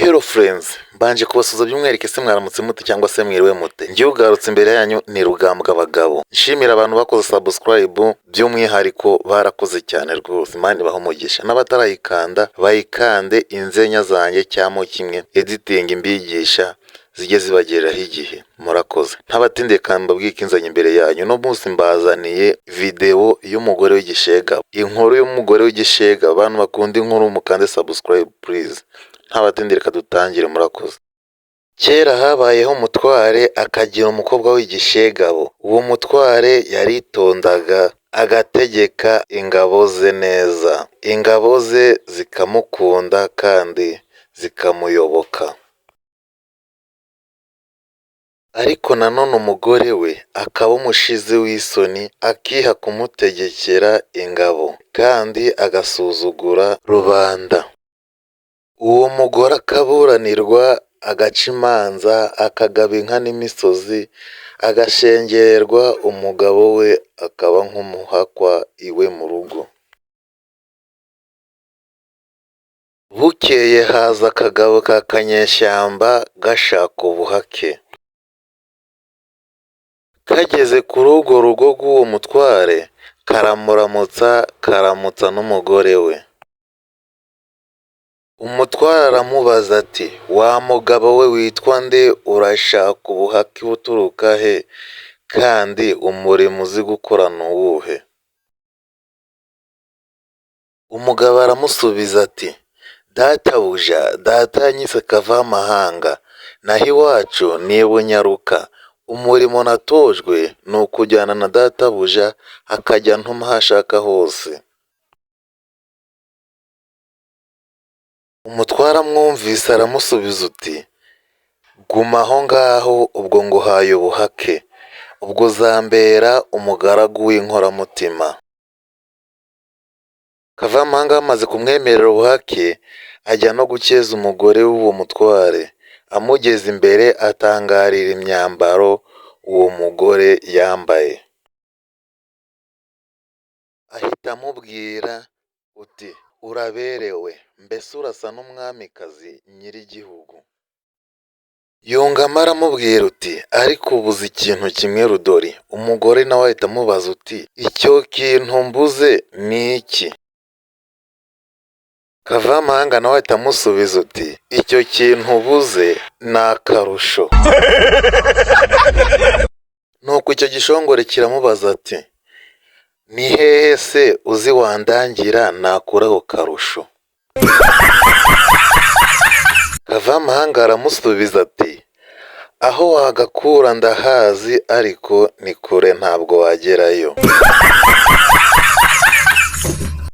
Hello friends, mbanje kubasuza by'umwihariko ese mwaramutse mute cyangwa se mwiriwe mute. Njye ugarutse imbere yanyu ni Rugambwa abagabo. Nshimira abantu bakoze subscribe by'umwihariko barakoze cyane rwose. Imana ibahe umugisha. N'abatarayikanda bayikande inzenya zanjye cyamo kimwe editing imbigisha zijye zibagereraho igihe. Murakoze. Ntabatinde kamba bwikinzanye imbere yanyu. No munsi mbazaniye video y'umugore w'igishega. Inkuru y'umugore w'igishega. Abantu bakunda inkuru mukande subscribe please. Ntabatinde reka dutangire murakoze. Kera habayeho umutware akagira umukobwa w'igishegabo. Uwo mutware yaritondaga agategeka ingabo ze neza. Ingabo ze zikamukunda kandi zikamuyoboka. Ariko nanone umugore we akaba umushizi w'isoni akiha kumutegekera ingabo kandi agasuzugura rubanda. Uwo mugore akaburanirwa agaca imanza akagaba inka n'imisozi agashengererwa, umugabo we akaba nk'umuhakwa iwe mu rugo. Bukeye haza akagabo ka kanyeshyamba gashaka ubuhake. Kageze kuri urwo rugo rw'uwo mutware karamutsa n'umugore we. Umutware aramubaza ati wa mugabo we witwa nde, urashaka ubuhake buturuka he kandi umurimo uzi gukora ni uwuhe? Umugabo aramusubiza ati databuja, data yanyise Kavamahanga, naho iwacu ni Bunyaruka. Umurimo natojwe ni ukujyana na databuja akajya ntuma aho ashaka hose. Umutware amwumvise aramusubiza uti guma aho ngaho, ubwo nguhaye ubuhake, ubwo uzambera umugaragu w'inkoramutima. Kavamahanga amaze kumwemerera ubuhake ajya no gukeza umugore w'uwo mutware. Amugeze imbere atangarira imyambaro uwo mugore yambaye. Ahita amubwira uti uraberewe, mbese urasa n'umwamikazi nyir'igihugu. Yungamo aramubwira uti ariko ubuze ikintu kimwe Rudori. Umugore nawe ahita amubaza uti icyo kintu mbuze ni iki? Kavamahanga nawe ahita amusubiza uti icyo kintu ubuze ni akarusho. Nuko icyo gishongore kiramubaza ati ni hehe se uzi wandangira nakuraho karusho? Kavamahanga aramusubiza ati aho wagakura ndahazi, ariko ni kure ntabwo wagerayo.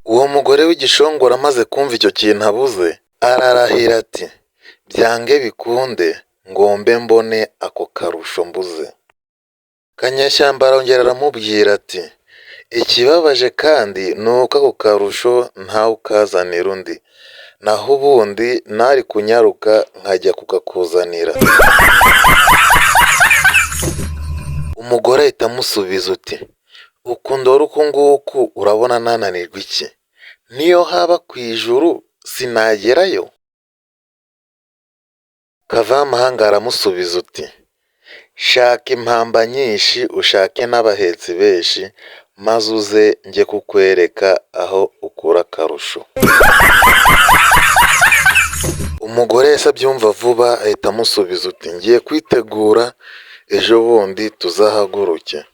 Uwo mugore w'igishongora amaze kumva icyo kintu abuze ararahira ati byange bikunde ngombe mbone ako karusho mbuze. Kanyeshyamba arongera aramubwira ati ikibabaje kandi ni uko ako karusho ntawe ukazanira undi, naho ubundi nari kunyaruka nkajya kukakuzanira. Umugore ahita amusubiza uti ukundora uku nguku urabona nananirwa iki? Niyo haba ku ijuru sinagerayo? Kavamahanga aramusubiza uti shaka impamba nyinshi ushake n'abahetsi benshi, maze uze njye kukwereka aho ukura akarusho. Umugore yahise abyumva vuba ahita amusubiza uti ngiye kwitegura, ejo bundi tuzahaguruke.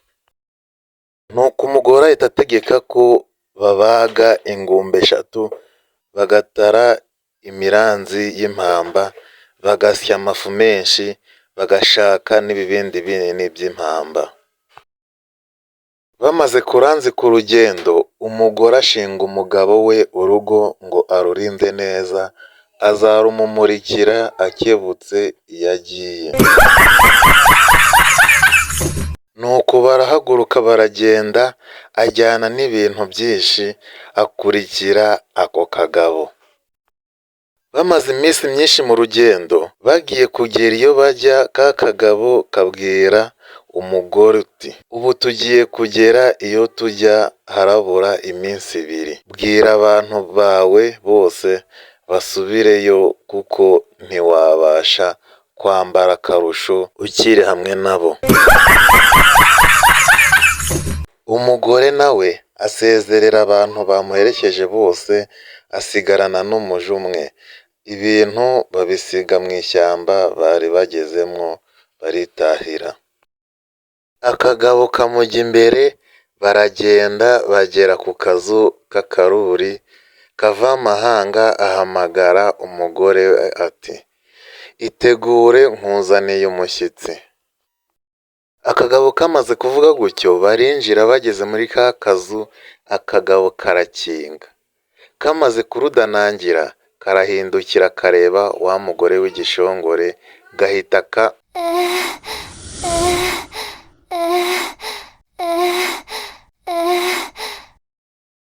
Nuko umugore ahita ategeka ko babaga ingumbe 3, bagatara imiranzi y'impamba, bagasya amafu menshi, bagashaka n'ibibindi binini by'impamba. Bamaze kuranzika urugendo, umugore ashinga umugabo we urugo ngo arurinde neza, azarumumurikira akebutse iyo agiye. Nuko barahaguruka baragenda, ajyana n'ibintu byinshi akurikira ako kagabo. Bamaze iminsi myinshi mu rugendo, bagiye kugera iyo bajya, ka kagabo kabwira umugore uti ubu tugiye kugera iyo tujya harabura iminsi 2. Bwira abantu bawe bose basubireyo kuko ntiwabasha kwambara akarusho ukiri hamwe nabo. Umugore nawe asezerera abantu bamuherekeje bose, asigarana n'umuja umwe. Ibintu babisiga mu ishyamba bari bagezemwo baritahira. Akagabo kamujya imbere, baragenda bagera ku kazu k'akaruri kava amahanga. Ahamagara umugore we ati itegure nkuzaniye umushyitsi. Akagabo kamaze kuvuga gutyo barinjira. Bageze muri ka kazu akagabo karakinga. Kamaze kurudanangira karahindukira kareba wa mugore w'igishongore, gahita